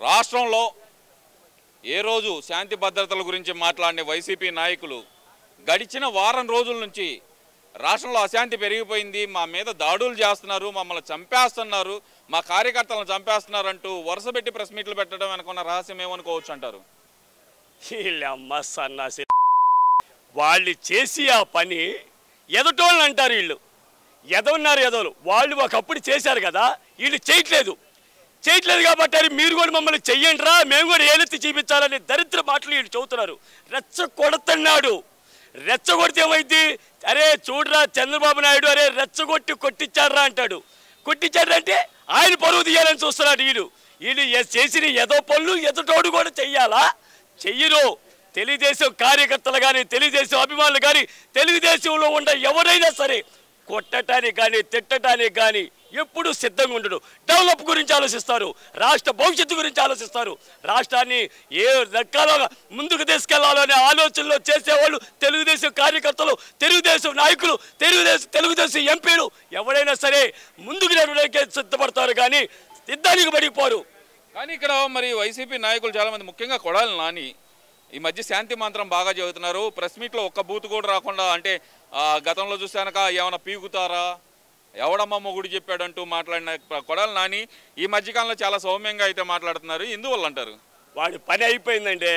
రాష్ట్రంలో ఏ రోజు శాంతి భద్రతల గురించి మాట్లాడిన వైసీపీ నాయకులు గడిచిన వారం రోజుల నుంచి రాష్ట్రంలో అశాంతి పెరిగిపోయింది, మా మీద దాడులు చేస్తున్నారు, మమ్మల్ని చంపేస్తున్నారు, మా కార్యకర్తలను చంపేస్తున్నారు అంటూ వరుసపెట్టి ప్రెస్ మీట్లు పెట్టడం అనుకున్న రహస్యం ఏమనుకోవచ్చు అంటారు? సన్నాసి వాళ్ళు చేసి ఆ పని ఎదటోళ్ళు అంటారు. వీళ్ళు ఎదవన్నారు, ఎదవలు వాళ్ళు ఒకప్పుడు చేశారు కదా, వీళ్ళు చేయట్లేదు కాబట్టి మీరు కూడా మమ్మల్ని చెయ్యండి రా, మేము కూడా ఏలెత్తి చూపించాలని దరిద్ర మాటలు వీళ్ళు చెబుతున్నారు. రెచ్చ కొడుతున్నాడు. రెచ్చగొడితే ఏమైంది? అరే చూడరా చంద్రబాబు నాయుడు, అరే రెచ్చగొట్టి కొట్టించాడ్రా అంటాడు. కొట్టించాడంటే ఆయన పరువు తీయాలని చూస్తున్నాడు. వీళ్ళు చేసిన ఎదో పనులు ఎదుటోడు కూడా చెయ్యాలా? చెయ్యరు. తెలుగుదేశం కార్యకర్తలు కానీ, తెలుగుదేశం అభిమానులు కానీ, తెలుగుదేశంలో ఉన్న ఎవరైనా సరే కొట్టడానికి కానీ తిట్టడానికి కానీ ఎప్పుడు సిద్ధంగా ఉండడు. డెవలప్ గురించి ఆలోచిస్తారు, రాష్ట్ర భవిష్యత్తు గురించి ఆలోచిస్తారు. రాష్ట్రాన్ని ఏ రకాలుగా ముందుకు తీసుకెళ్లాలనే ఆలోచనలో చేసేవాళ్ళు తెలుగుదేశం కార్యకర్తలు, తెలుగుదేశం నాయకులు, తెలుగుదేశం ఎంపీలు ఎవరైనా సరే ముందుకు నడవడానికి సిద్ధపడతారు కానీ యుద్ధానికి పడిపోరు. కానీ ఇక్కడ మరి వైసీపీ నాయకులు చాలామంది, ముఖ్యంగా కొడాలి నాని ఈ మధ్య శాంతి మంత్రం బాగా చెబుతున్నారు. ప్రెస్ మీట్లో ఒక్క బూత్ కూడా రాకుండా, అంటే గతంలో చూసానక ఏమైనా పీకుతారా, ఎవడమ్మ మొగుడు చెప్పాడంటూ మాట్లాడిన కొడాలి నాని ఈ మధ్యకాలంలో చాలా సౌమ్యంగా అయితే మాట్లాడుతున్నారు. ఎందువల్ల అంటారు? వాడి పని అయిపోయిందంటే,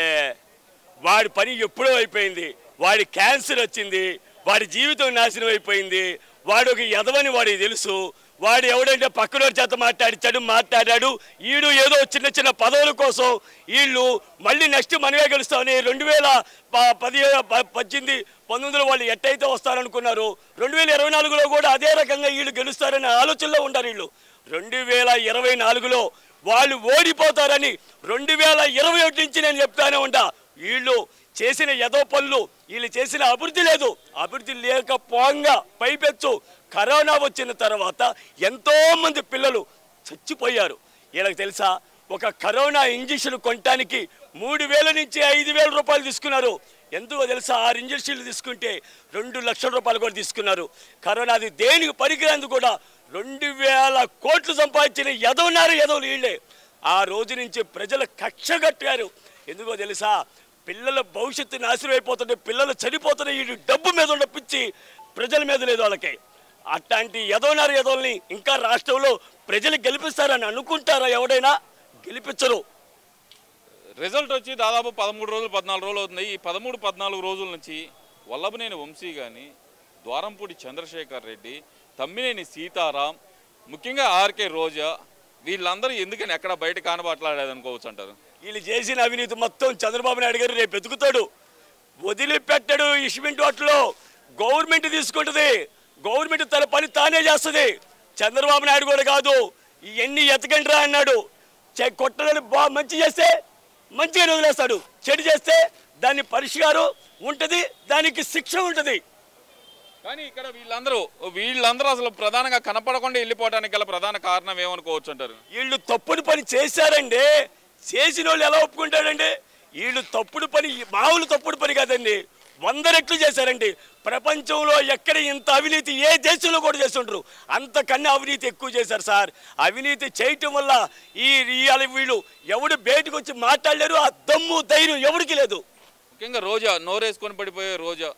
వాడి పని ఎప్పుడో అయిపోయింది. వాడి క్యాన్సర్ వచ్చింది, వాడి జీవితం నాశనం అయిపోయింది. వాడు ఒక ఎదవని వాడికి తెలుసు. వాడు ఎవడంటే పక్కనోడి చేత మాట్లాడాడు. ఈడు ఏదో చిన్న చిన్న పదవుల కోసం వీళ్ళు మళ్ళీ నెక్స్ట్ మనమే గెలుస్తామని 2018-19 వాళ్ళు ఎట్టయితే వస్తారనుకున్నారు, 2024లో కూడా అదే రకంగా వీళ్ళు గెలుస్తారనే ఆలోచనలో ఉంటారు. వీళ్ళు 2024లో వాళ్ళు ఓడిపోతారని 2021 నుంచి నేను చెప్తానే ఉంటా. వీళ్ళు చేసిన ఎదో పనులు, వీళ్ళు చేసిన అభివృద్ధి లేదు. అభివృద్ధి లేకపోగా పైపెచ్చు కరోనా వచ్చిన తర్వాత ఎంతోమంది పిల్లలు చచ్చిపోయారు. వీళ్ళకి తెలుసా, ఒక కరోనా ఇంజక్షన్ కొనడానికి 3,000 నుంచి 5,000 రూపాయలు తీసుకున్నారు. ఎందుకో తెలుసా? 6 ఇంజక్షన్లు తీసుకుంటే 2 లక్షల రూపాయలు కూడా తీసుకున్నారు. కరోనాది దేనికి పరికరాందుకు కూడా 2,000 కోట్లు సంపాదించిన ఎదవలు వీళ్ళే. ఆ రోజు నుంచి ప్రజలు కక్ష కట్టారు. ఎందుకో తెలుసా? పిల్లల భవిష్యత్తు నాశనం అయిపోతుంటే, పిల్లలు చనిపోతున్న ఈ డబ్బు మీద ఉన్న పిచ్చి ప్రజల మీద లేదు వాళ్ళకి. అట్లాంటి ఎదవల్ని ఇంకా రాష్ట్రంలో ప్రజలు గెలిపిస్తారని అనుకుంటారా? ఎవడైనా గెలిపించరు. రిజల్ట్ వచ్చి దాదాపు 13 రోజులు 14 రోజులు అవుతుంది. ఈ 13-14 రోజుల నుంచి వల్లభనేని వంశీ కానీ, ద్వారంపూడి చంద్రశేఖర్ రెడ్డి, తమ్మినేని సీతారాం, ముఖ్యంగా ఆర్కే రోజా, వీళ్ళందరూ ఎందుకని ఎక్కడ బయట కానబాట్లాడేదనుకోవచ్చు అంటారు? వీళ్ళు చేసిన అవినీతి మొత్తం చంద్రబాబు నాయుడు గారు రేపు ఎదుగుతాడు, వదిలిపెట్టడు. ఇష్మెంట్ వాటిలో గవర్నమెంట్ తీసుకుంటుంది, గవర్నమెంట్ తన పని తానే చేస్తుంది. చంద్రబాబు నాయుడు కూడా కాదు, ఇవన్నీ ఎతకండి రా అన్నాడు. కొట్టడానికి మంచి చేస్తే మంచిగా వదిలేస్తాడు, చెడు చేస్తే దాన్ని పరిష్కారం ఉంటుంది, దానికి శిక్ష ఉంటుంది. కానీ ఇక్కడ వీళ్ళందరూ అసలు ప్రధానంగా కనపడకుండా వెళ్ళిపోవడానికి గల ప్రధాన కారణం ఏమనుకోవచ్చు అంటారు? వీళ్ళు తప్పుడు పని చేశారండి. చేసిన వాళ్ళు ఎలా ఒప్పుకుంటాడండి? వీళ్ళు తప్పుడు పని మామూలు తప్పుడు పని కాదండి, 100 రెట్లు చేశారండి. ప్రపంచంలో ఎక్కడ ఇంత అవినీతి ఏ దేశంలో కూడా చేస్తుంటారు, అంతకన్నా అవినీతి ఎక్కువ చేశారు సార్. అవినీతి చేయటం వల్ల వీళ్ళు ఎవడు బయటకు వచ్చి మాట్లాడలేరు. ఆ దమ్ము ధైర్యం ఎవరికి లేదు. ముఖ్యంగా రోజా నోరేసుకొని పడిపోయే రోజా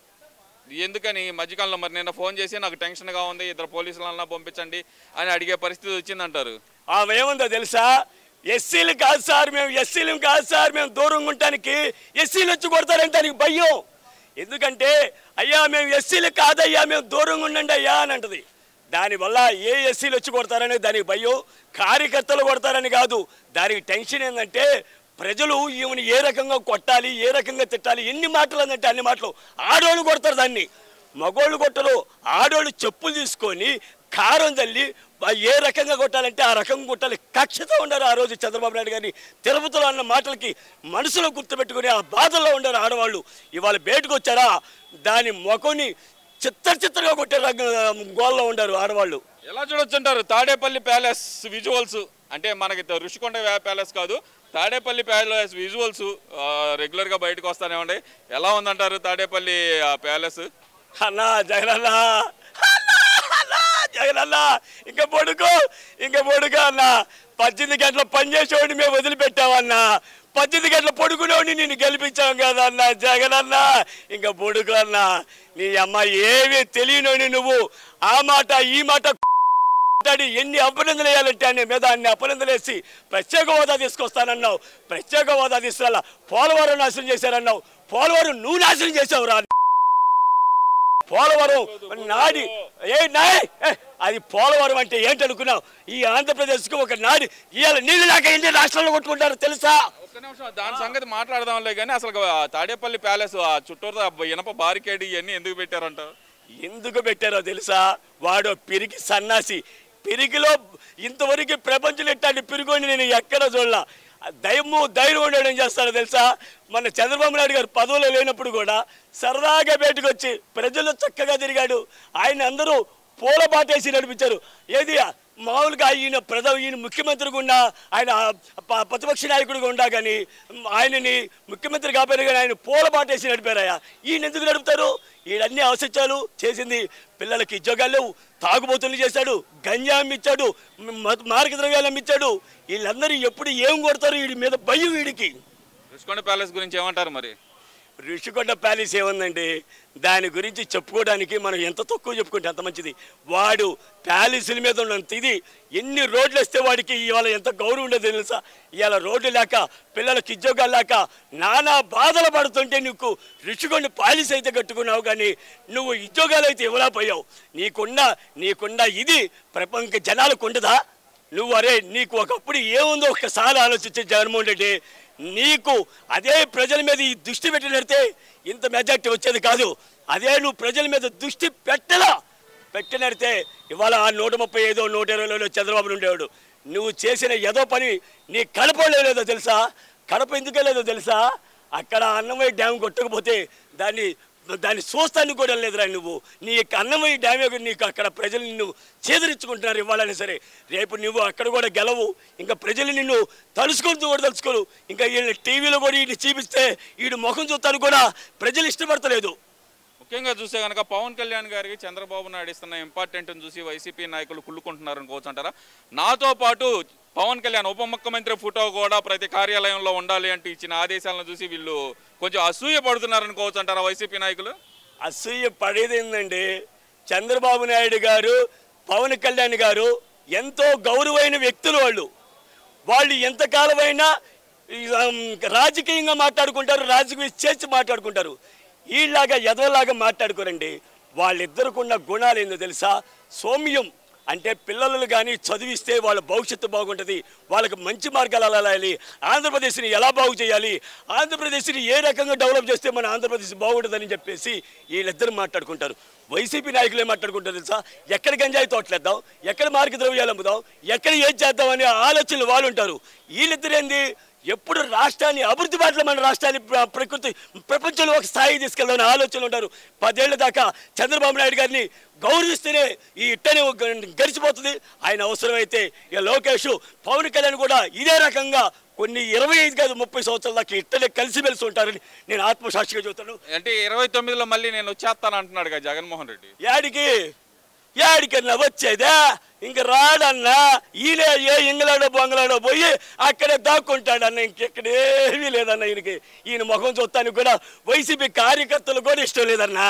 ఎందుకని మధ్యకాలంలో మరి నిన్న ఫోన్ చేసి నాకు టెన్షన్గా ఉంది, 2 పోలీసులన్నా పంపించండి అని అడిగే పరిస్థితి వచ్చిందంటారు. ఆమె ఏముందో తెలుసా? ఎస్సీలు కాదు సార్, మేము దూరంగా ఉండటానికి ఎస్సీలు వచ్చి కొడతారంటే దానికి భయం. ఎందుకంటే అయ్యా మేము ఎస్సీలు కాదయ్యా, మేము దూరంగా ఉండండి అయ్యా అని అంటది. దానివల్ల ఏ ఎస్సీలు వచ్చి కొడతారనే దానికి భయం, కార్యకర్తలు కొడతారని కాదు. దానికి టెన్షన్ ఏంటంటే ప్రజలు ఈమెను ఏ రకంగా కొట్టాలి, ఏ రకంగా తిట్టాలి, ఎన్ని మాటలు అందంటే అన్ని మాటలు. ఆడోళ్ళు కొడతారు దాన్ని, మగోళ్ళు కొట్టరు. ఆడోళ్ళు చెప్పులు తీసుకొని కారం తల్లి ఏ రకంగా కొట్టాలంటే ఆ రకంగా కొట్టాలి. కక్షతో ఉండరు ఆ రోజు చంద్రబాబు నాయుడు గారిని తిరుపతిలో అన్న మాటలకి మనసులో గుర్తుపెట్టుకుని ఆ బాధల్లో ఉండరు ఆడవాళ్ళు. ఇవాళ బయటకు వచ్చారా, దాని మొఖని చిత్తగా కొట్టే గోల్లో ఉండరు ఆడవాళ్ళు. ఎలా చూడొచ్చు అంటారు? తాడేపల్లి ప్యాలెస్ విజువల్స్ అంటే మనకి ఋషికొండ ప్యాలెస్ కాదు, తాడేపల్లి ప్యాలెస్ విజువల్స్ రెగ్యులర్గా బయటకు వస్తానే ఉంటాయి. ఎలా ఉందంటారు తాడేపల్లి ప్యాలెస్? అన్నా జగనన్నా జగనన్నా ఇంకా పొడుకో అన్న 18 గంటల పనిచేసేవాడిని మేము వదిలిపెట్టావన్నా, 18 గంటల పడుకునేవాడిని నేను గెలిపించాం కదన్నా జగన్ అన్న. ఇంకా పొడుగు అన్నా, నీ అమ్మ ఏమీ తెలియనోని నువ్వు ఆ మాట ఈ మాట ఎన్ని అపనిందలు వేయాలంటే అనే మీద అన్ని అపనిందలు వేసి ప్రత్యేక హోదా తీసుకొస్తానన్నావు. ప్రత్యేక హోదా తీసుకురా, పోలవరం నాశనం చేశారన్నావు. పోలవరం నువ్వు నాశనం చేసావు రా. పోలవరం నాడి అది పోలవరం అంటే ఏంటనుకున్నావు? ఈ ఆంధ్రప్రదేశ్కి ఒక నాడి ఇవాళ నీళ్ళు లేక ఎన్ని రాష్ట్రాల్లో కొట్టుకుంటారు తెలుసా? ఒక్క నిమిషం దాని సంగతి మాట్లాడదాంలే కానీ అసలు తాడేపల్లి ప్యాలెస్ ఆ చుట్టూరు ఇనప బారికేడ్ ఇవన్నీ ఎందుకు పెట్టారంట? ఎందుకు పెట్టారో తెలుసా? వాడు పిరికి సన్నాసి. పిరికిలో ఇంతవరకు ప్రపంచంలో ఎట్టాన్ని పిరిగొని నేను ఎక్కడ చూడలా. ధైర్యం ఉండడం చేస్తారో తెలుసా? మన చంద్రబాబు నాయుడు గారు పదవులో లేనప్పుడు కూడా సరదాగా బయటకు వచ్చి ప్రజల్లో చక్కగా తిరిగాడు. ఆయన అందరూ పూల బాటేసి నడిపించారు. ఏది మామూలుగా ఈయన ముఖ్యమంత్రిగా ఉన్నా, ఆయన ప్రతిపక్ష నాయకుడిగా ఉండా కానీ ఆయనని ముఖ్యమంత్రి కాపారు కానీ ఆయన పూల బాటేసి నడిపారయ్యా. ఈయన ఎందుకు నడుపుతారు? ఈయనన్నీ అవసరాలు చేసింది. పిల్లలకి ఉద్యోగాలు లేవు, తాగుబోతులు చేశాడు, గంజా అమ్మిచ్చాడు, మారక ద్రవ్యాలు అమ్మిచ్చాడు. వీళ్ళందరూ ఎప్పుడు ఏం కొడతారు? వీడి మీద భయం వీడికి. రుషికొండ ప్యాలెస్ గురించి ఏమంటారు మరి? రుషికొండ ప్యాలెస్ ఏముందండి, దాని గురించి చెప్పుకోవడానికి మనం ఎంత తక్కువ చెప్పుకుంటే అంత మంచిది. వాడు ప్యాలెస్ల మీద ఉన్నంత ఇది ఎన్ని రోడ్లు వస్తే వాడికి ఇవాళ ఎంత గౌరవం ఉండేది తెలుసా? ఇవాళ రోడ్లు లేక పిల్లలకి ఉద్యోగాలు లేక నానా బాధలు పడుతుంటే నీకు రుషికొండ ప్యాలెస్ అయితే కట్టుకున్నావు కానీ నువ్వు ఉద్యోగాలు అయితే ఇవ్వలేకపోయావు. నీకున్న ఇది ప్రపంచ జనాలకు ఉండదా? నువ్వు అరే నీకు ఒకప్పుడు ఏముందో ఒక్కసారి ఆలోచించే జగన్మోహన్ రెడ్డి. నీకు అదే ప్రజల మీద ఈ దృష్టి పెట్టినడితే ఇంత మెజార్టీ వచ్చేది కాదు. అదే నువ్వు ప్రజల మీద దృష్టి పెట్టినడితే ఇవాళ 135 120లో చంద్రబాబు ఉండేవాడు. నువ్వు చేసిన ఏదో పని నీ కడప లేదో తెలుసా? కడప ఎందుకు లేదో తెలుసా? అక్కడ అన్నమయ్య డ్యామ్ కొట్టకపోతే దాన్ని చూస్తాను కూడా లేదురా. నువ్వు నీ యొక్క అన్నమయ్య డ్యామే నీకు అక్కడ ప్రజలు నిన్ను చేదరించుకుంటున్నారు ఇవ్వాలని సరే. రేపు నువ్వు అక్కడ కూడా గెలవు. ఇంకా ప్రజలు నిన్ను తలుసుకోరు. ఇంకా వీళ్ళని టీవీలో కూడా వీడిని చూపిస్తే వీడు ముఖం చూస్తాను కూడా ప్రజలు ఇష్టపడతలేదు. ముఖ్యంగా చూస్తే కనుక పవన్ కళ్యాణ్ గారికి చంద్రబాబు నాయుడు ఇస్తున్న ఇంపార్టెంట్ని చూసి వైసీపీ నాయకులు కుళ్ళుకుంటున్నారు అనుకోవచ్చు అంటారా? నాతో పాటు పవన్ కళ్యాణ్ ఉప ముఖ్యమంత్రి ఫోటో కూడా ప్రతి కార్యాలయంలో ఉండాలి అంటూ ఇచ్చిన ఆదేశాలను చూసి వీళ్ళు కొంచెం అసూయ పడుతున్నారు అనుకోవచ్చు అంటారా వైసీపీ నాయకులు? అసూయ పడేది ఏంటంటే చంద్రబాబు నాయుడు గారు, పవన్ కళ్యాణ్ గారు ఎంతో గౌరవమైన వ్యక్తులు. వాళ్ళు ఎంతకాలమైనా రాజకీయంగా మాట్లాడుకుంటారు, రాజకీయ చేసి మాట్లాడుకుంటారు. వీళ్ళలాగా ఎదవలాగా మాట్లాడుకోరండి. వాళ్ళిద్దరికున్న గుణాలు ఏందో తెలుసా? సౌమ్యం అంటే పిల్లలు కానీ చదివిస్తే వాళ్ళ భవిష్యత్తు బాగుంటుంది, వాళ్ళకి మంచి మార్గాలు వెళ్ళాలి, ఆంధ్రప్రదేశ్ని ఎలా బాగు చేయాలి, ఆంధ్రప్రదేశ్ని ఏ రకంగా డెవలప్ చేస్తే మన ఆంధ్రప్రదేశ్ బాగుంటుందని చెప్పేసి వీళ్ళిద్దరు మాట్లాడుకుంటారు. వైసీపీ నాయకులు ఏం మాట్లాడుకుంటారు తెలుసా? ఎక్కడ గంజాయి తోటలేద్దాం, ఎక్కడ మార్గ ద్రవ్యాలు అమ్ముదాం, ఎక్కడ ఏం చేద్దాం అనే ఆలోచనలు వాళ్ళు ఉంటారు. వీళ్ళిద్దరు ఏంది ఎప్పుడు రాష్ట్రాన్ని అభివృద్ధి బాటలో మన రాష్ట్రాన్ని ప్రపంచంలో ఒక స్థాయి తీసుకెళ్దామని ఆలోచనలు ఉంటారు. 10 ఏళ్ల దాకా చంద్రబాబు నాయుడు గారిని గౌరవిస్తేనే ఈ ఇట్టనే గడిచిపోతుంది. ఆయన అవసరమైతే ఇక లోకేష్, పవన్ కళ్యాణ్ కూడా ఇదే రకంగా కొన్ని 25 కాదు 30 సంవత్సరాల దాకా ఇట్టనే కలిసిమెలిసి ఉంటారని నేను ఆత్మసాక్షిగా చెబుతాను. అంటే 29లో మళ్ళీ నేను వచ్చేస్తాను అంటున్నాడు కదా జగన్మోహన్ రెడ్డి. యాడికన్నా వచ్చేదా? ఇంక రాడన్నా. ఈయన ఏ ఇంగ్లాడో బొంగలాడో పోయి అక్కడే దాక్కుంటాడన్న. ఇంకెక్కడేమీ లేదన్న. ఈయన ముఖం చూస్తానికి కూడా వైసీపీ కార్యకర్తలు కూడా ఇష్టం లేదన్నా.